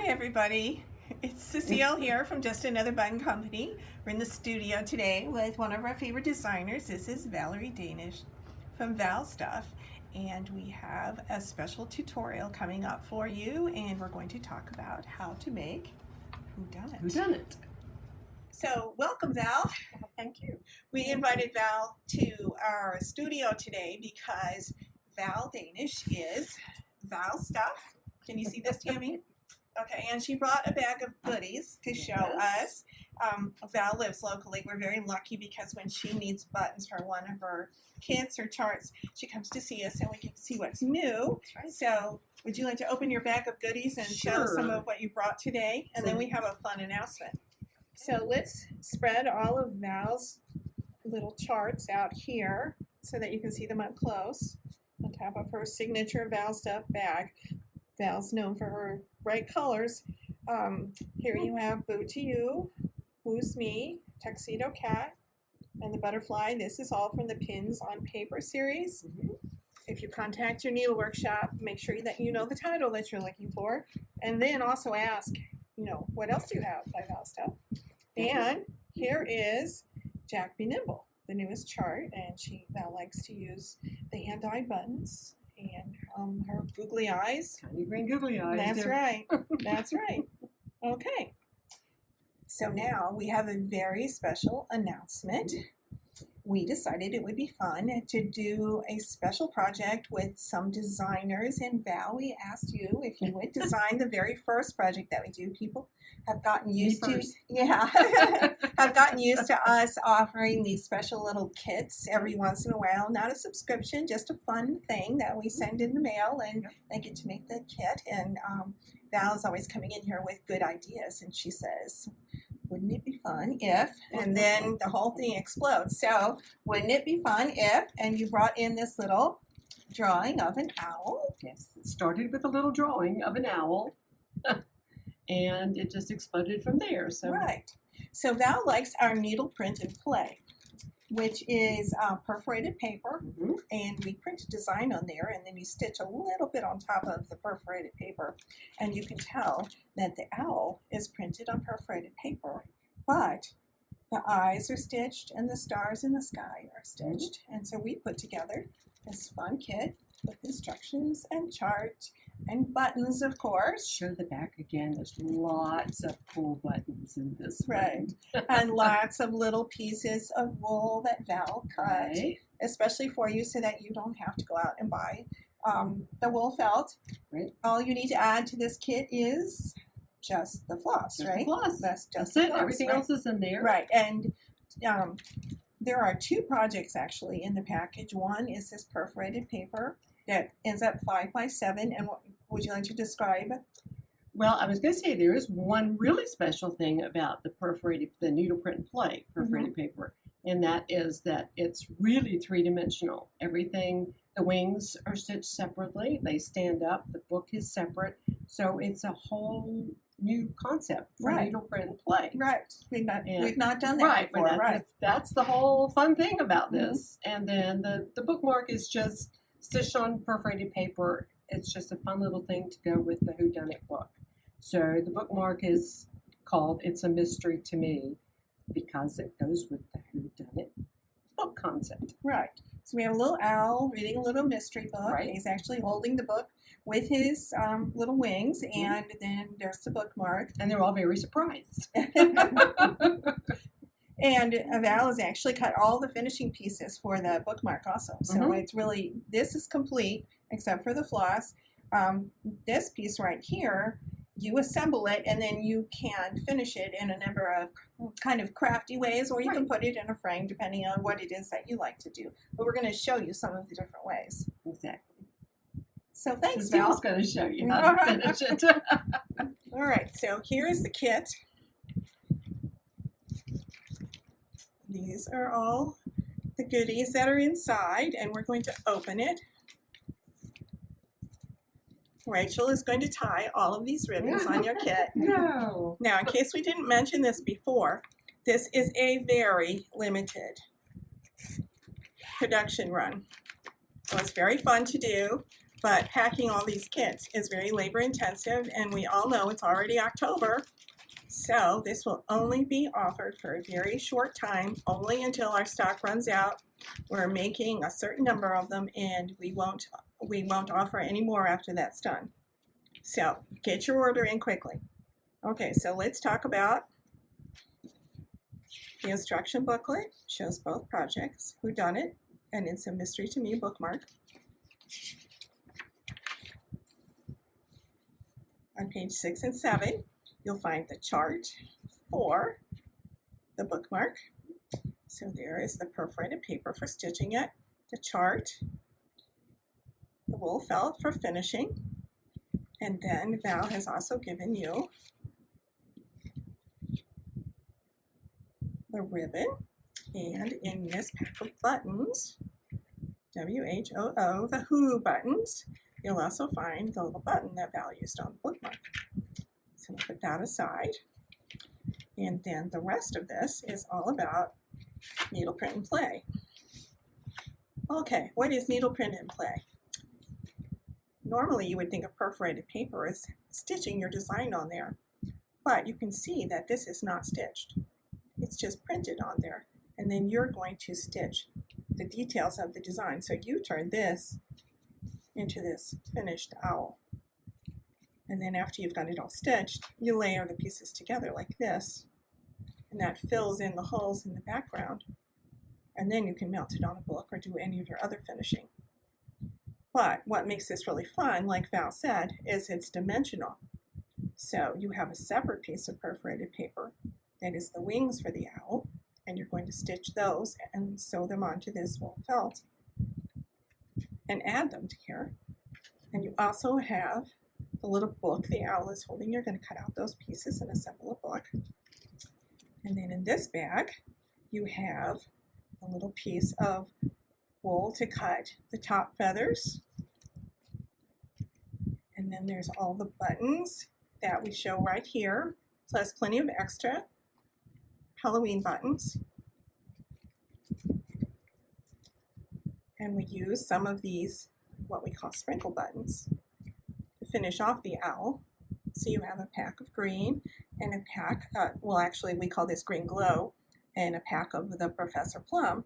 Hi everybody, it's Cecile here from Just Another Button Company. We're in the studio today with one of our favorite designers. This is Valerie Danish from VAL'S, and we have a special tutorial coming up for you, and we're going to talk about how to make Who-dunnit. Who-dunnit. So welcome, Val. Thank you. We invited Val to our studio today because Val Danish is Val's stuff. Can you see this, Tammy? Okay, and she brought a bag of goodies to show us. Val lives locally. We're very lucky because when she needs buttons for one of her kits or charts, she comes to see us and we get to see what's new. Right. So would you like to open your bag of goodies and show us some of what you brought today? And then we have a fun announcement. So let's spread all of Val's little charts out here so that you can see them up close on top of her signature Val Stuff bag. Val's known for her bright colors. Here you have Boo to You, Who's Me, Tuxedo Cat, and the Butterfly. This is all from the Pins on Paper series. If you contact your needle workshop, make sure that you know the title that you're looking for, and then also ask, what else do you have by Val Stuff? And here is Jack Be Nimble, the newest chart, and Val likes to use the hand-dyed buttons and her googly eyes. Tiny green googly eyes. That's right. That's right. Okay. So now we have a very special announcement. We decided it would be fun to do a special project with some designers. And Val, we asked you if you would design the very first project that we do. People have gotten used to, have gotten used to us offering these special little kits every once in a while. Not a subscription, just a fun thing that we send in the mail, and they get to make the kit. And Val's always coming in here with good ideas, and she says, wouldn't it be fun if, and then the whole thing explodes. So wouldn't it be fun if, and you brought in this little drawing of an owl. Yes, it started with a little drawing of an owl, and it just exploded from there. So Right. So Val likes our needle print and play, which is perforated paper, and we print a design on there, and then you stitch a little bit on top of the perforated paper, and you can tell that the owl is printed on perforated paper, but the eyes are stitched and the stars in the sky are stitched. And so we put together this fun kit with instructions and chart and buttons, of course. show the back again. There's lots of cool buttons in this Right. And lots of little pieces of wool that Val cut, Right. especially for you so that you don't have to go out and buy the wool felt. Right. All you need to add to this kit is just the floss, Just right? the floss. That's just That's the it. floss, Everything right? else is in there. Right. And there are two projects actually in the package. One is this perforated paper that ends up 5 by 7. And what would you like to describe? Well, I was going to say there is one really special thing about the needle print and play perforated paper, and that is that it's really three-dimensional. Everything, the wings are stitched separately. They stand up. The book is separate. So it's a whole new concept for Right. needle print and play. Right. We've not done that Right, before. but Right. that's the whole fun thing about this. And then the bookmark is just stitched on perforated paper. It's just a fun little thing to go with the Who-dunnit book. So the bookmark is called It's a Mystery to Me because it goes with the Who-dunnit book concept. Right. So we have a little owl reading a little mystery book. Right. He's actually holding the book with his little wings, and then there's the bookmark. And they're all very surprised. And Val has actually cut all the finishing pieces for the bookmark also. So it's really, this is complete except for the floss. This piece right here, you assemble it and then you can finish it in a number of kind of crafty ways, or you can put it in a frame depending on what it is that you like to do. But we're going to show you some of the different ways. Exactly. So thanks, So Val. Cecile's going to show you how to finish it. All right, so here is the kit. These are all the goodies that are inside, and we're going to open it. Rachel is going to tie all of these ribbons on your kit. No. Now, in case we didn't mention this before, this is a very limited production run. So it's very fun to do. but packing all these kits is very labor intensive, and we all know it's already October. So this will only be offered for a very short time, only until our stock runs out. We're making a certain number of them, and we won't offer any more after that's done. So get your order in quickly. Okay, so let's talk about the instruction booklet. Shows both projects, Who-dunnit and It's a Mystery to Me bookmark. On page 6 and 7, you'll find the chart for the bookmark. So there is the perforated paper for stitching it, the chart, the wool felt for finishing, and then Val has also given you the ribbon, and in this pack of buttons, WHOO, the Who buttons, you'll also find the little button that Val used on the bookmark. So we'll put that aside. And then the rest of this is all about needle print and play. Okay, what is needle print and play? Normally you would think of perforated paper as stitching your design on there, but you can see that this is not stitched. It's just printed on there, and then you're going to stitch the details of the design. So you turn this into this finished owl. And then after you've got it all stitched, you layer the pieces together like this, and that fills in the holes in the background. And then you can mount it on a book or do any of your other finishing. But what makes this really fun, like Val said, is it's dimensional. So you have a separate piece of perforated paper that is the wings for the owl, and you're going to stitch those and sew them onto this wool felt and add them to here. And you also have the little book the owl is holding. You're going to cut out those pieces and assemble a book. And then in this bag, you have a little piece of wool to cut the top feathers. And then there's all the buttons that we show right here, plus plenty of extra Halloween buttons. And we use some of these, what we call sprinkle buttons, to finish off the owl. So you have a pack of green and a pack, well actually we call this green glow, and a pack of the Professor Plum.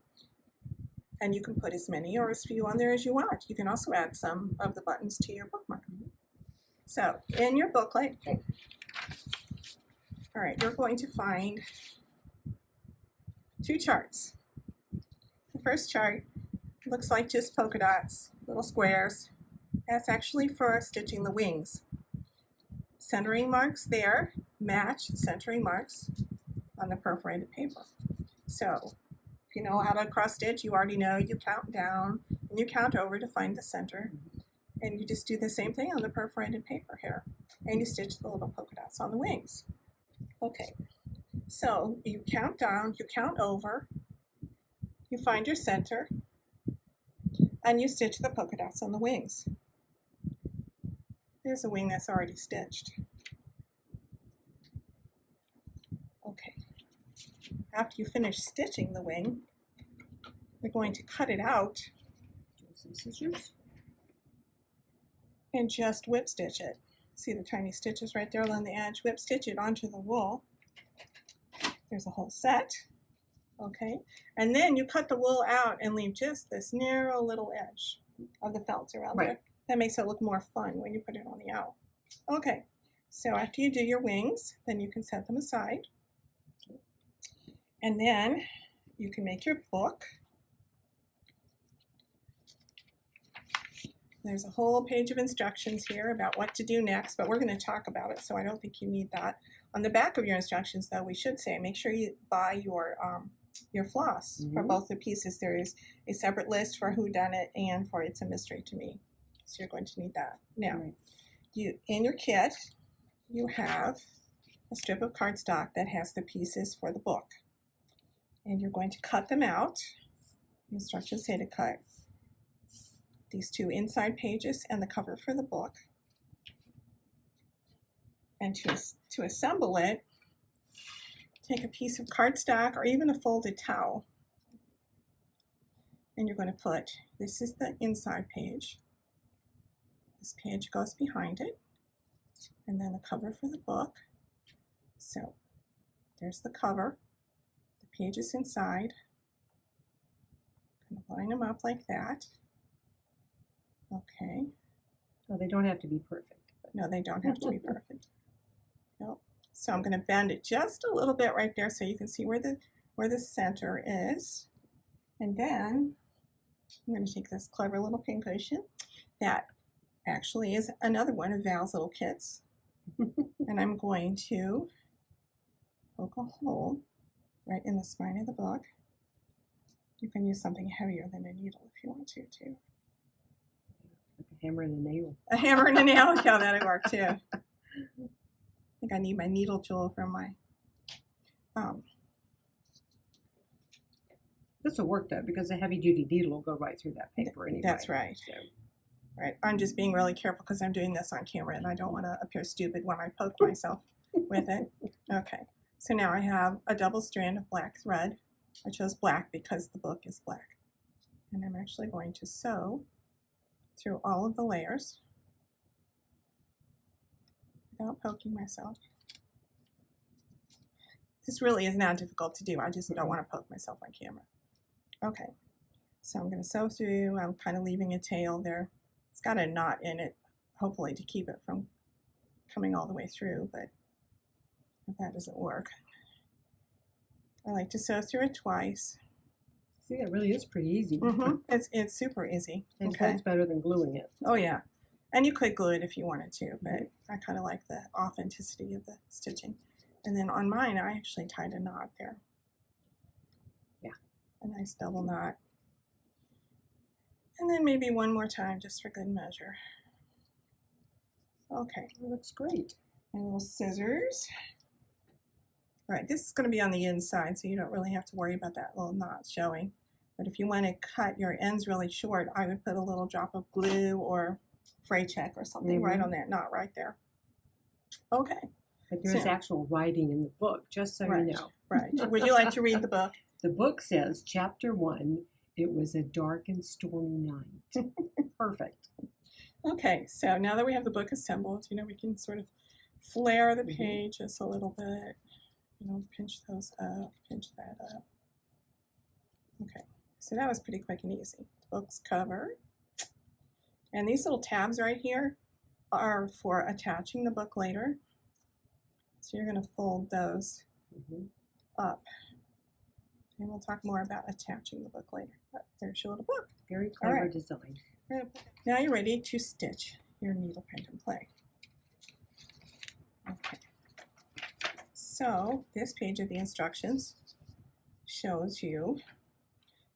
And you can put as many or as few on there as you want. You can also add some of the buttons to your bookmark. So in your booklet, all right, you're going to find two charts. The first chart looks like just polka dots, little squares. That's actually for stitching the wings. Centering marks there match centering marks on the perforated paper. So if you know how to cross stitch, you already know you count down and you count over to find the center. And you just do the same thing on the perforated paper here. And you stitch the little polka dots on the wings. Okay, so you count down, you count over, you find your center, and you stitch the polka dots on the wings. There's a wing that's already stitched. Okay, after you finish stitching the wing, you're going to cut it out Some scissors. and just whip stitch it. See the tiny stitches right there along the edge? Whip stitch it onto the wool. There's a whole set. Okay, and then you cut the wool out and leave just this narrow little edge of the felt around there. That makes it look more fun when you put it on the owl. Okay, so after you do your wings, then you can set them aside. And then you can make your book. There's a whole page of instructions here about what to do next, but we're going to talk about it, so I don't think you need that. On the back of your instructions, though, we should say make sure you buy your floss for both the pieces. There is a separate list for Who-dunnit and for It's a Mystery to Me, so you're going to need that. Now, in your kit, you have a strip of cardstock that has the pieces for the book, and you're going to cut them out. The instructions say to cut these two inside pages and the cover for the book. And to assemble it, take a piece of cardstock or even a folded towel. And you're going to put, this is the inside page. This page goes behind it, and then the cover for the book. So there's the cover, the page is inside. I'm going to line them up like that. Okay. Well, they don't have to be perfect. No, they don't have to be perfect. Nope. So I'm going to bend it just a little bit right there so you can see where the center is. And then I'm going to take this clever little pincushion that actually is another one of Val's little kits. And I'm going to poke a hole right in the spine of the book. You can use something heavier than a needle if you want to, too. Like a hammer and a nail. A hammer and a nail, yeah, that'll work too. I think I need my needle tool from my, This will work though, because a heavy-duty needle will go right through that paper anyway. That's right. So. Right. I'm just being really careful because I'm doing this on camera and I don't want to appear stupid when I poke myself with it. Okay. So now I have a double strand of black thread. I chose black because the book is black. And I'm actually going to sew through all of the layers without poking myself. This really is not difficult to do. I just don't want to poke myself on camera. Okay. So I'm going to sew through. I'm kind of leaving a tail there. It's got a knot in it, hopefully to keep it from coming all the way through, but if that doesn't work, I like to sew through it twice. See, it really is pretty easy. It's super easy. And holds better than gluing it. Oh yeah, and you could glue it if you wanted to, but I kind of like the authenticity of the stitching. And then on mine, I actually tied a knot there. Yeah, a nice double knot. And then maybe one more time just for good measure. Okay. That looks great. And little scissors. All right, this is going to be on the inside, so you don't really have to worry about that little knot showing. But if you want to cut your ends really short, I would put a little drop of glue or fray check or something right on that knot right there. Okay. But there's actual writing in the book, just so you know. Right. Would you like to read the book? The book says, Chapter 1, it was a dark and stormy night. Perfect. Okay, so now that we have the book assembled, you know, we can sort of flare the page just a little bit. You know, pinch those up, pinch that up. Okay, so that was pretty quick and easy. The book's cover. And these little tabs right here are for attaching the book later. So you're going to fold those up. And we'll talk more about attaching the book later. But there's your little book. Very clever design. Now you're ready to stitch your needle, print, and play. Okay. So this page of the instructions shows you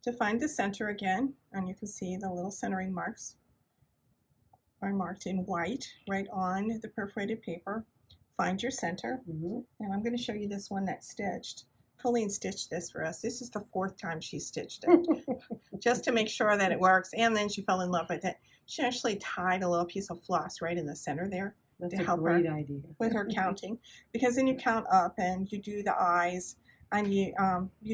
to find the center again, and you can see the little centering marks are marked in white right on the perforated paper. Find your center, and I'm going to show you this one that's stitched. Colleen stitched this for us. This is the 4th time she stitched it, just to make sure that it works, and then she fell in love with it. She actually tied a little piece of floss right in the center there. That's to a help great her idea. with her counting, because then you count up and you do the eyes and you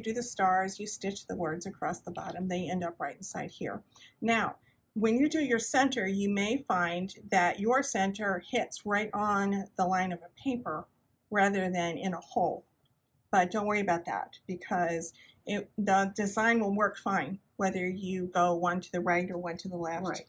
do the stars, you stitch the words across the bottom, they end up right inside here. Now when you do your center, you may find that your center hits right on the line of a paper rather than in a hole, but don't worry about that, because the design will work fine whether you go one to the right or one to the left.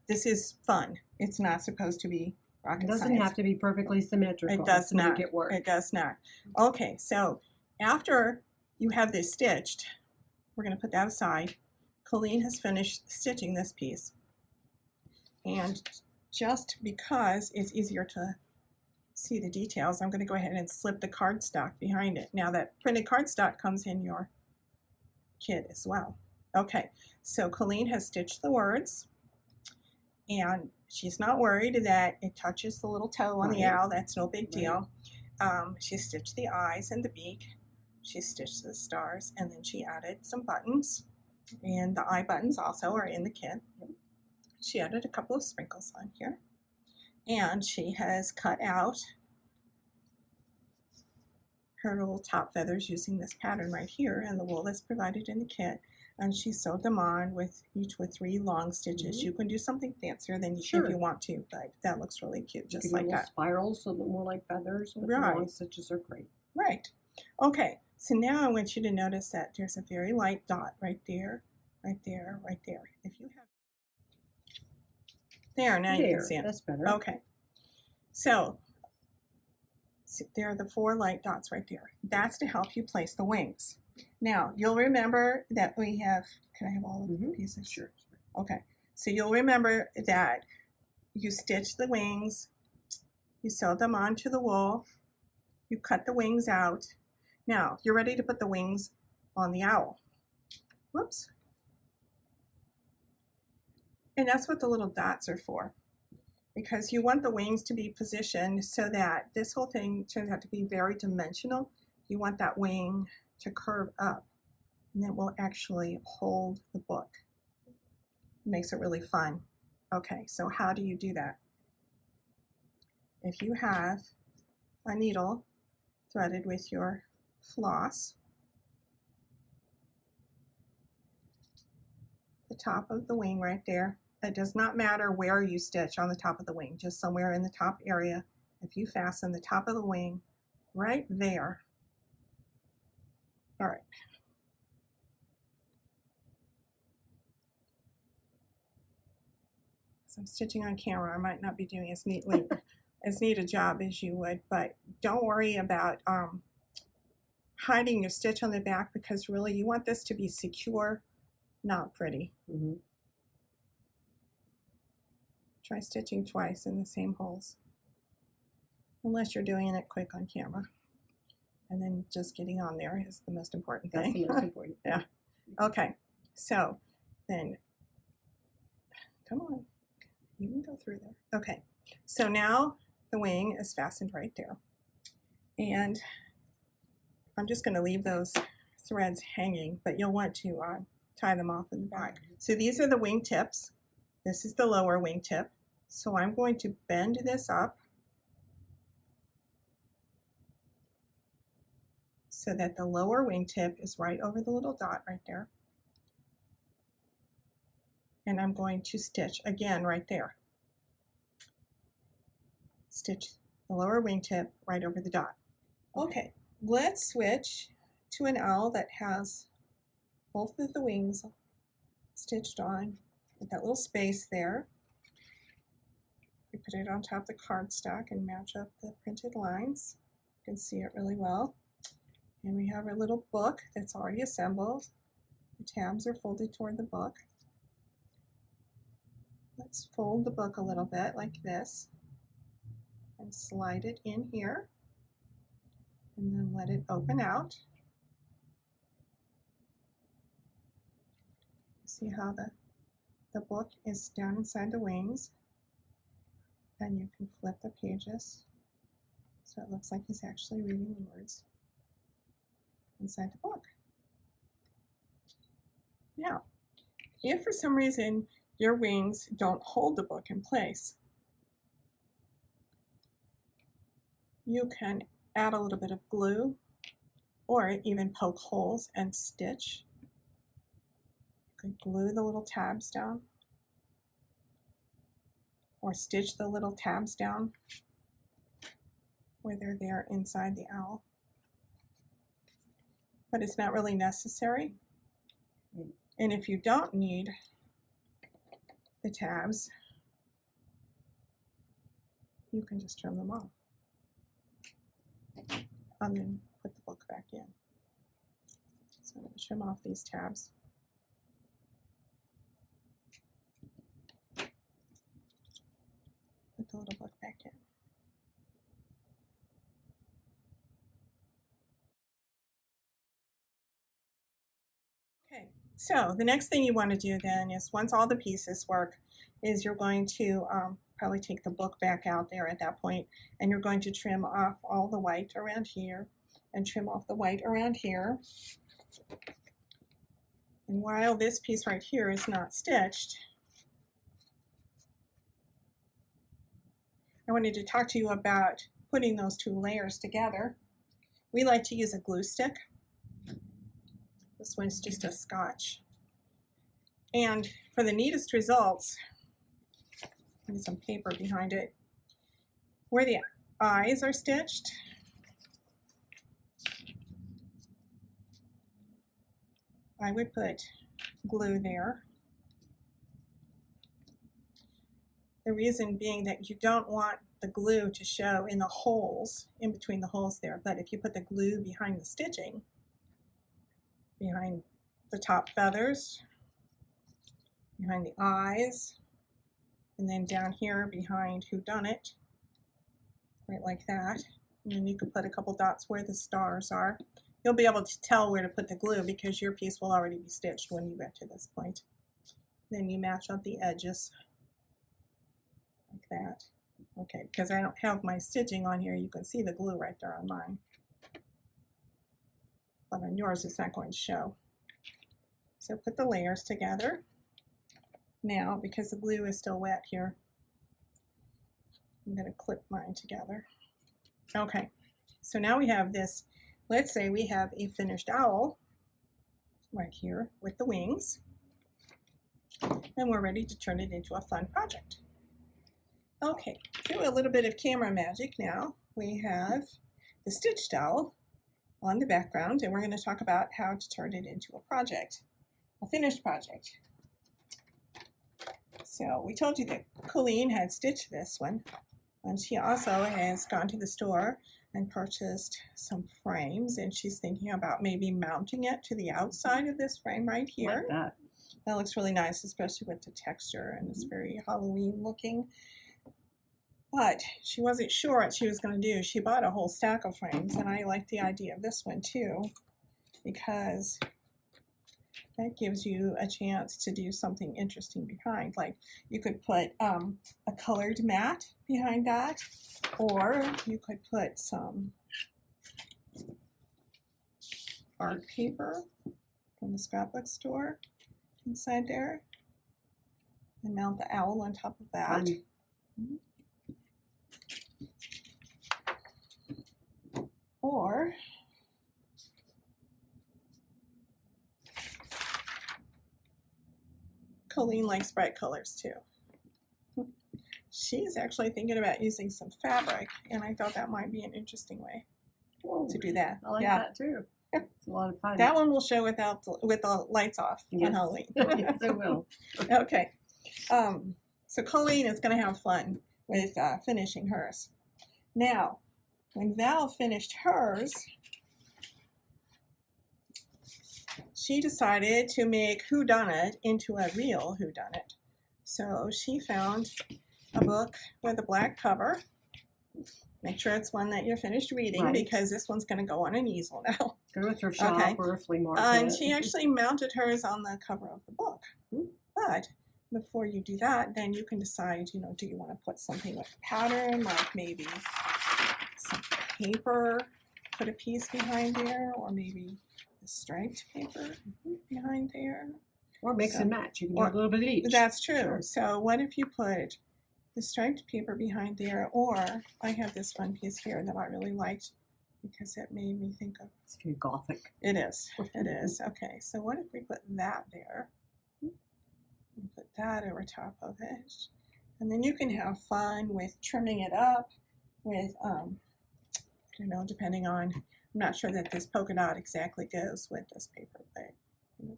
This is fun. It's not supposed to be rocket science. It doesn't have to be perfectly symmetrical. It does not. Make it work. It does not. Okay, so after you have this stitched, we're going to put that aside. Colleen has finished stitching this piece. And just because it's easier to see the details, I'm going to go ahead and slip the cardstock behind it. Now that printed cardstock comes in your kit as well. Okay, so Colleen has stitched the words, and she's not worried that it touches the little toe on the owl. That's no big deal. She stitched the eyes and the beak. She stitched the stars, and then she added some buttons, and the eye buttons also are in the kit. She added a couple of sprinkles on here, and she has cut out her little top feathers using this pattern right here and the wool that's provided in the kit. and she sewed them on with each with 3 long stitches. Mhm. You can do something fancier than if Sure. you want to, but that looks really cute, You just can do like little that. spirals, so they look more like feathers, but the Right. long stitches are great. Right. Okay, so now I want you to notice that there's a very light dot right there, right there, right there. If you have there, now you can see it. That's better. Okay, so there are the 4 light dots right there. That's to help you place the wings. Now, you'll remember that we have, can I have all of the pieces? Sure. Okay, so you'll remember that you stitch the wings, you sew them onto the wool, you cut the wings out. Now, you're ready to put the wings on the owl. Whoops. And that's what the little dots are for, because you want the wings to be positioned so that this whole thing turns out to be very dimensional. You want that wing to curve up, and it will actually hold the book. It makes it really fun. Okay, so how do you do that? If you have a needle threaded with your floss, the top of the wing right there, it does not matter where you stitch on the top of the wing, just somewhere in the top area. If you fasten the top of the wing right there. All right. So I'm stitching on camera. I might not be doing as neat a job as you would, but don't worry about hiding your stitch on the back, because really you want this to be secure, not pretty. Try stitching twice in the same holes, unless you're doing it quick on camera. And then just getting on there is the most important thing. That's the most important thing. Yeah. Okay, so then, come on, you can go through there. Okay, so now the wing is fastened right there. And I'm just going to leave those threads hanging, but you'll want to tie them off in the back. So these are the wing tips. This is the lower wing tip. So I'm going to bend this up so that the lower wing tip is right over the little dot right there. And I'm going to stitch again right there. Stitch the lower wing tip right over the dot. Okay, let's switch to an owl that has both of the wings stitched on with that little space there. We put it on top of the cardstock and match up the printed lines. You can see it really well. And we have our little book that's already assembled. The tabs are folded toward the book. Let's fold the book a little bit like this and slide it in here, and then let it open out. See how the book is down inside the wings, and you can flip the pages so it looks like he's actually reading the words inside the book. Now, if for some reason your wings don't hold the book in place, you can add a little bit of glue or even poke holes and stitch. You can glue the little tabs down or stitch the little tabs down where they're there inside the owl. But it's not really necessary. And if you don't need the tabs, you can just trim them off and then put the book back in. So I'm going to trim off these tabs. Put the little book back in. Okay, so the next thing you want to do then is, once all the pieces work, is you're going to probably take the book back out there at that point, and you're going to trim off all the white around here and trim off the white around here. And while this piece right here is not stitched, I wanted to talk to you about putting those 2 layers together. We like to use a glue stick. This one's just a Scotch And for the neatest results, I need some paper behind it. Where the eyes are stitched, I would put glue there. The reason being that you don't want the glue to show in the holes, in between the holes there, but if you put the glue behind the stitching, behind the top feathers, behind the eyes, and then down here behind Who-dunnit, right like that, and then you can put a couple dots where the stars are. You'll be able to tell where to put the glue because your piece will already be stitched when you get to this point. Then you match up the edges like that. Okay, because I don't have my stitching on here, you can see the glue right there on mine. But on yours, it's not going to show. So put the layers together. Now, because the glue is still wet here, I'm going to clip mine together. Okay, so now we have this. Let's say we have a finished owl right here with the wings, and we're ready to turn it into a fun project. Okay, do a little bit of camera magic now. We have the stitched owl on the background, and we're going to talk about how to turn it into a project, a finished project. So we told you that Colleen had stitched this one, and she also has gone to the store and purchased some frames, and she's thinking about maybe mounting it to the outside of this frame right here. Like that. That looks really nice, especially with the texture, and it's very Halloween looking. But she wasn't sure what she was going to do. She bought a whole stack of frames, and I like the idea of this one too, because that gives you a chance to do something interesting behind. Like you could put a colored mat behind that, or you could put some art paper from the scrapbook store inside there and mount the owl on top of that. Or Colleen likes bright colors too. She's actually thinking about using some fabric, and I thought that might be an interesting way to do that. I like that too. It's a lot of fun. That one will show with the lights off on Halloween. Yes, it will. Okay. So Colleen is going to have fun with finishing hers. Now, when Val finished hers, she decided to make Who-dunnit into a real Who-dunnit. So she found a book with a black cover. Make sure it's one that you're finished reading, right, because this one's going to go on an easel now. Go with her shop or a flea market. And she actually mounted hers on the cover of the book. But before you do that, then you can decide, do you want to put something like a pattern, like maybe some paper, put a piece behind there, or maybe the striped paper behind there. Or mix and match. You can do a little bit of each. That's true. Sure. So what if you put the striped paper behind there, or I have this one piece here that I really liked because it made me think of... It's very gothic. It is. It is. Okay, so what if we put that there? And put that over top of it. And then you can have fun with trimming it up with, depending on... I'm not sure that this polka dot exactly goes with this paper, but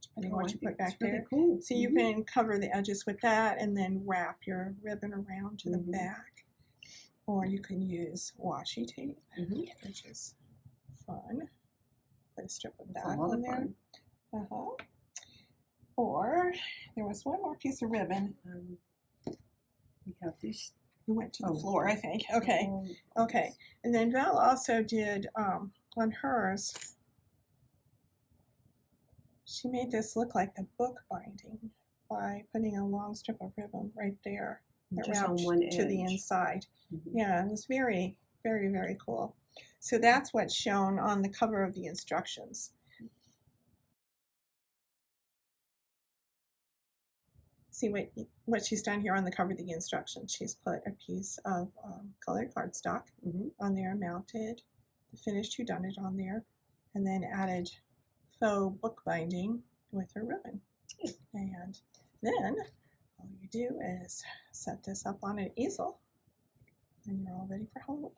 depending on what you put back there. Cool. So you can cover the edges with that and then wrap your ribbon around to the back. Or you can use washi tape, which is fun. Put a strip of that on there. Or there was one more piece of ribbon. We have these. You went to the floor, I think. Okay. Okay. And then Val also did on hers. She made this look like the book binding by putting a long strip of ribbon right there that wrapped to the inside. Yeah, it was very, very, very cool. So that's what's shown on the cover of the instructions. See what she's done here on the cover of the instructions. She's put a piece of colored cardstock on there, mounted the finished Who-dunnit on there, and then added faux bookbinding with her ribbon. And Then all you do is set this up on an easel, and you're all ready for Halloween.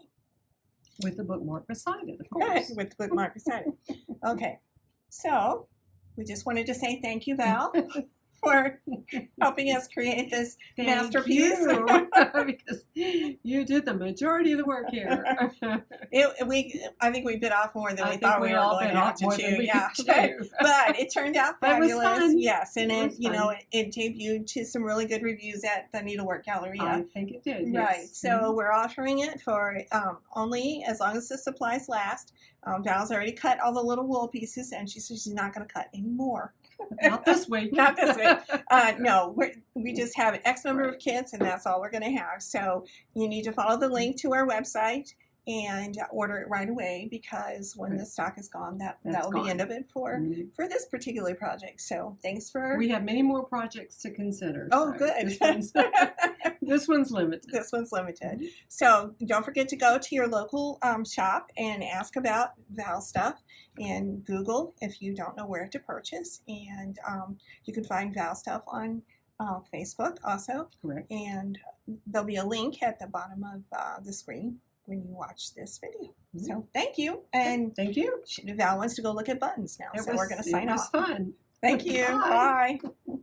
With the bookmark beside it, of Okay, course. with the bookmark beside it. Okay, so we just wanted to say thank you, Val, for helping us create this Thank masterpiece. you, because you did the majority of the work here. I think we bit off more than I we think thought we we were all going bit to have off to more than chew. we Yeah, could but, chew. but it turned out That was fabulous. fun. Yes, and It it, was you know, fun. it debuted to some really good reviews at the Needlework Galleria. I think it did. Right. Yes. So we're offering it for only as long as the supplies last. Val's already cut all the little wool pieces, and she says she's not going to cut any more. Not this week. Not this week. No, we just have X number of kits, and that's all we're going to have. So you need to follow the link to our website and order it right away, because when Right. the stock is gone, that That's will be the end gone. of it for this particular project. So thanks for. We have many more projects to consider. Oh, so good. This one's limited. This one's limited. So don't forget to go to your local shop and ask about Val stuff, and Google if you don't know where to purchase. And you can find Val stuff on Facebook also. Correct. And there'll be a link at the bottom of the screen when you watch this video. So thank you. And Thank you. Val wants to go look at buttons now. So we're going to sign It was off. fun. Thank you. Bye. Bye.